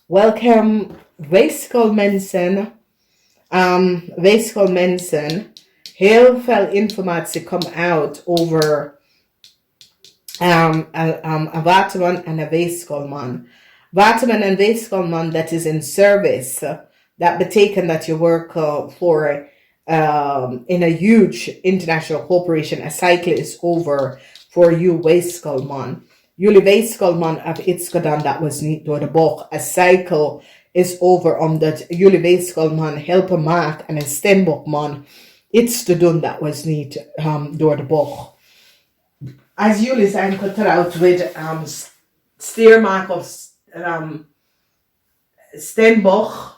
Welcome, weeskschaaal mensen. Weeskschaaal mensen. Heel veel informatie komt out over een waterman en een weeskschaalman. Waterman en weeskschaalman that is in service. That betekent that you work for in a huge international corporation. A cycle is over for you, weeskschaalman. Jullie weeskschaalman heeft iets gedaan dat was niet door de bocht. A cycle is over omdat jullie weeskschaalman helpen maakt en een steenbokman iets te doen dat was niet door de bocht. Als jullie zijn getrouwd met steermaak of steenbok,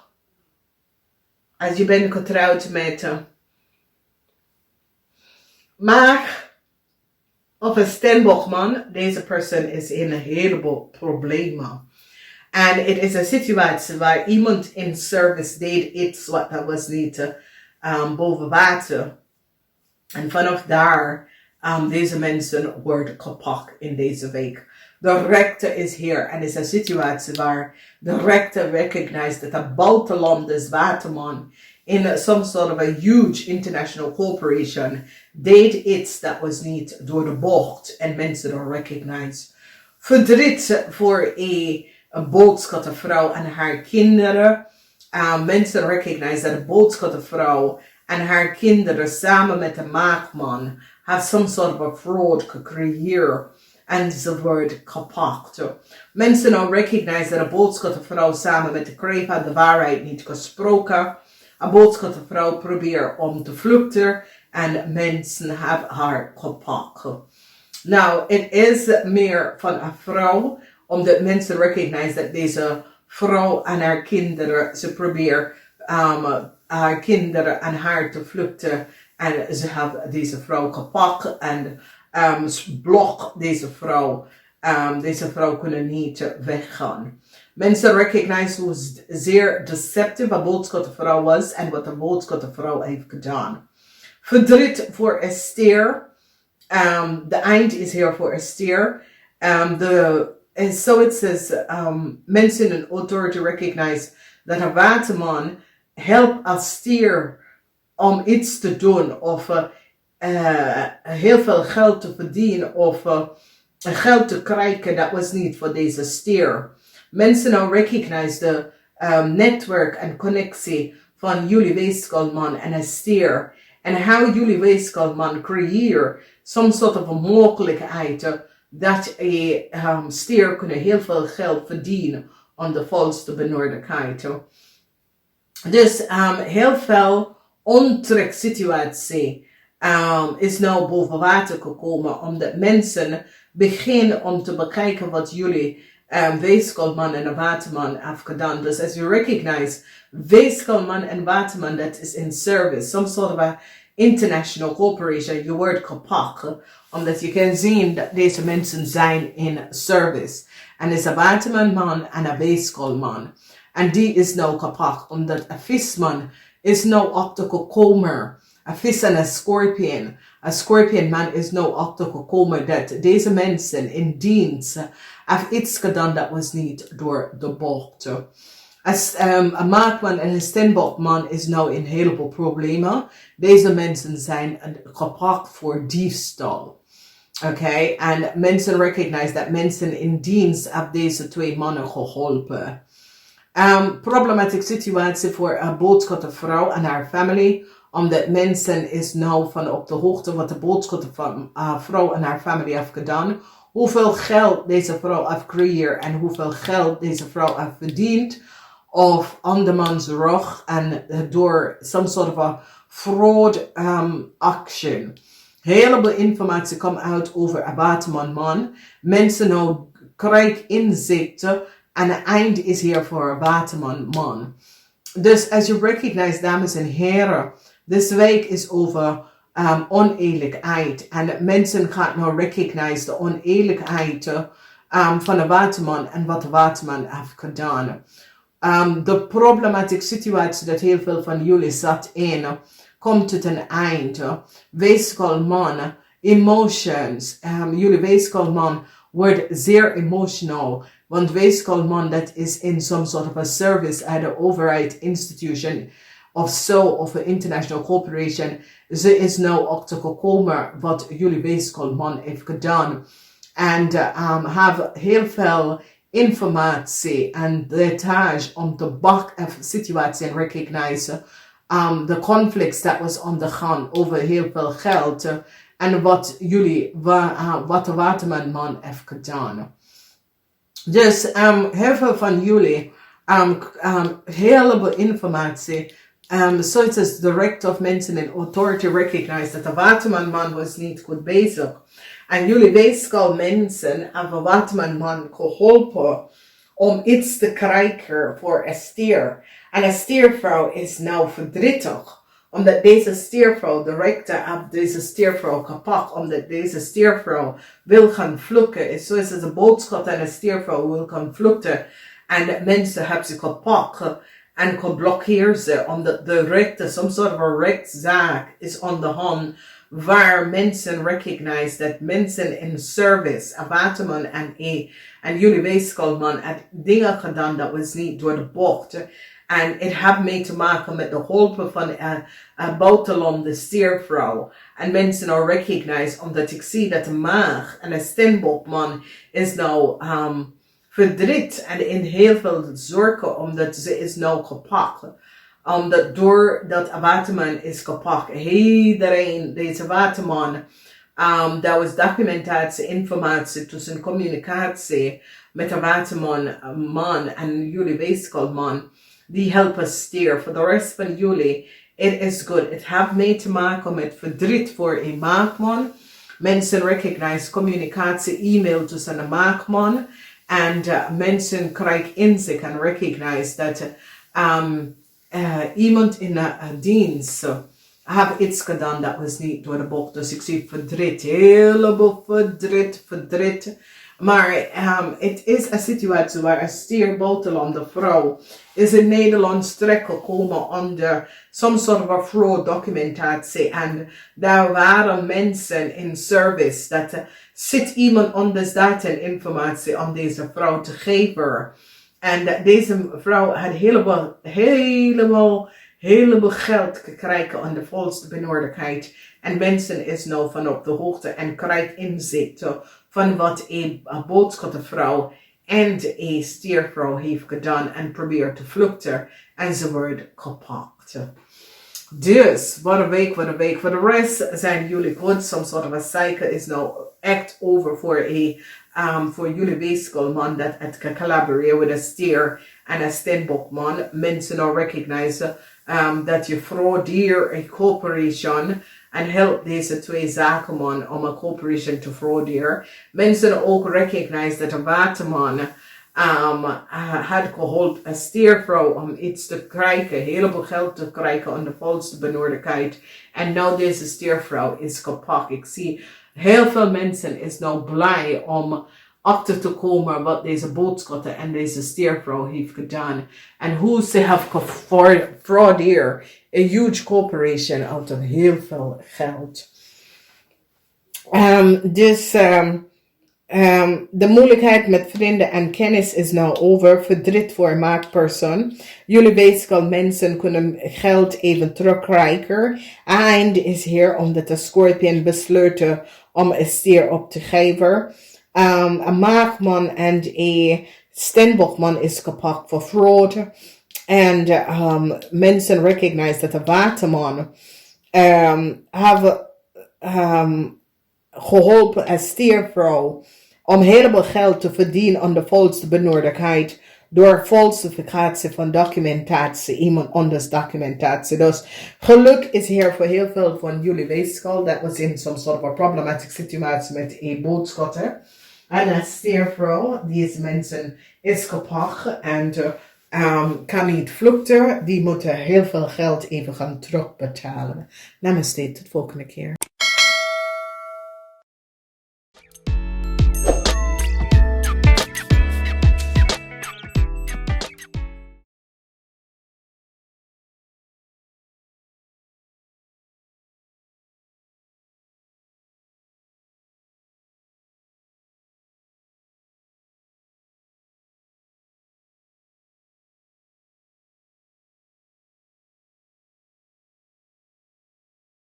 als je bent getrouwd met maag of een steenbokman, deze persoon is in een heleboel problemen. En het is een situatie waar iemand in service deed iets wat dat was niet boven water. En vanaf daar, deze mensen worden gepakt in deze week. De rechter is hier en is een situatie waar de rechter recognized dat de buitenlandse waterman in some sort of a huge international corporation deed iets dat was niet door de bocht en mensen dat recognize. Verdriet voor een boodschappenvrouw en haar kinderen. Mensen recognize dat de boodschappenvrouw en haar kinderen samen met de maagman have some sort of a fraud gecreëerd en ze wordt gepakt. Mensen nou recognize dat de boodschappenvrouw samen met de kreeg de waarheid niet gesproken. Een boodschappenvrouw probeert om te vluchten en mensen hebben haar gepakt. Nou, het is meer van een vrouw, omdat mensen recognize dat deze vrouw en haar kinderen, ze probeert haar kinderen en haar te vluchten en ze hebben deze vrouw gepakt en blok deze vrouw. Deze vrouw kunnen niet weggaan. Mensen recognize hoe zeer deceptief een boodschappenvrouw was en wat de boodschappenvrouw heeft gedaan. Verdriet voor Esther. The eind is here for Esther. And so it says, mensen in authority recognize dat een waterman helpt Esther om iets te doen of heel veel geld te verdienen of geld te krijgen. Dat was niet voor deze Esther. Mensen now recognize de netwerk en connectie van jullie weeskschaalman en Esther. En how jullie weeskschaalman creëert some sort of een mogelijkheid dat Esther kunnen heel veel geld verdienen aan de volste benodigdheid. Dus heel veel onttreksituatie is nou boven water gekomen omdat mensen beginnen om te bekijken wat jullie weeskschaalman en een waterman have gedaan. Dus as you recognize, weeskschaalman en waterman that is in service, some sort of a international corporation, je wordt gepakt, omdat je kan zien dat deze mensen zijn in service. En is een waterman en een weeskschaalman. En die is nou gepakt, omdat een visman is nou op te gekomen. Een vis en een scorpion. Een scorpion man is nou op te gekomen dat deze mensen in dienst have iets gedaan dat was niet door de bocht. Als een maakman en een steenbokman is nou in een heleboel problemen. Deze mensen zijn gepakt voor diefstal. Okay? En mensen recognize dat mensen in dienst hebben deze twee mannen geholpen. Problematische situatie voor een boodschappenvrouw en haar familie. Omdat mensen is nou van op de hoogte wat de boodschappenvrouw en haar familie heeft gedaan. Hoeveel geld deze vrouw heeft gecreëerd en hoeveel geld deze vrouw heeft verdiend. Of andermans rug en door some sort of a fraud action. Heleboel informatie komt uit over een waterman. Mensen nou krijgen inzichten en het eind is hier voor een waterman. Dus as you recognize, dames en heren, deze week is over oneerlijkheid. En mensen gaan nou recognize de oneerlijkheid van de waterman en wat de waterman heeft gedaan. De problematische situatie dat heel veel van jullie zat in, komt tot een eind. Weeskschaalman, emotions, jullie weeskschaalman wordt zeer emotional. Want weeskal man, dat is in some sort of a service at an override institution of so, of an international corporation. Ze is nou ook te komen wat jullie weeskal man heeft gedaan. En have heel veel informatie en details om de bak of situatie en recognize the conflicts that was on the gang over heel veel geld en wat de waterman heeft gedaan. Dus heel veel van jullie heleboel informatie. Zoals het direct of mensen in authority recognize dat de waterman was niet goed bezig. En jullie weeskal mensen hebben waterman geholpen om iets te krijgen voor een stier. En een stiervrouw is nou verdrietig. Omdat deze stiervrouw, de rechter heeft deze stiervrouw gepakt. Omdat deze stiervrouw wil gaan vluchten. Zoals het de boodschap en een stiervrouw wil gaan vluchten. En mensen hebben ze gepakt en geblokkeerd ze. Omdat de rechter, some sort of a rechtszaak is on the hand. Waar mensen recognize dat mensen in service, een waterman en jullie weeskalman, had dingen gedaan dat was niet door de bocht. En het heeft mee te maken met de hulp van buitenland, de stiervrouw. En mensen nou recognize, omdat ik zie dat de maag en de steenbokman is nou verdriet en in heel veel zorgen, omdat ze is nou gepakt. Omdat doordat een waterman is gepakt, iedereen, deze waterman, dat was documentatie, informatie tussen communicatie met de waterman en jullie weeskalman, die helpen stier. Voor de rest van jullie, it is good. Het heeft mee te maken met verdriet voor een maakman. Mensen recognize communicatie, e-mail tussen een maakman. En mensen krijgen inzicht en recognize dat iemand in dienst heeft iets gedaan dat was niet door de bocht. Dus ik zie verdriet, heleboel verdriet. Maar het is een situatie waar een stier buitenlandse vrouw is in Nederland terecht gekomen onder some sort of a fraud documentatie. En daar waren mensen in service. Dat zit iemand anders dat en informatie om deze vrouw te geven. En deze vrouw had heleboel geld gekregen aan de volste benodigheid. En mensen is nou van op de hoogte en krijgt inzicht van wat een boodschappenvrouw en een stiervrouw heeft gedaan en probeert te vluchten. En ze wordt gepakt. Dus, wat een week. Voor de rest zijn jullie goed. Some sort of a cycle is nou echt over voor jullie weeskalman dat het kan collaboreren met een stier en een steenbokman. Mensen nou recognize dat je fraudeert een corporation en helpt deze twee zaken om een corporation te frauderen. Mensen ook recognize dat een waterman had geholpen een stiervrouw om iets te krijgen, heleboel geld te krijgen aan de volste benodigheid. En nou deze stiervrouw is gepakt. Ik zie heel veel mensen is nou blij om achter te komen wat deze boodschappen en deze stiervrouw heeft gedaan. En hoe ze heeft gefraudeerd een huge corporation out of heel veel geld. De moeilijkheid met vrienden en kennis is nou over. Verdriet voor een maakpersoon. Jullie weeskal mensen kunnen geld even terugkrijgen. Einde is hier omdat de scorpion besluiten om een stier op te geven. Een maagman en een steenbokman is gepakt voor fraud. En mensen recognize dat de waterman hebben geholpen als stiervrouw om heleboel geld te verdienen aan de volste benodigheid door falsificatie van documentatie, iemand anders documentatie. Dus geluk is hier voor heel veel van jullie weeskal. Dat was in some sort of a problematic situatie met een boodschatter. En als stiervrouw, deze mensen is gepakt en kan niet vluchten. Die moeten heel veel geld even gaan terugbetalen. Namaste, tot volgende keer.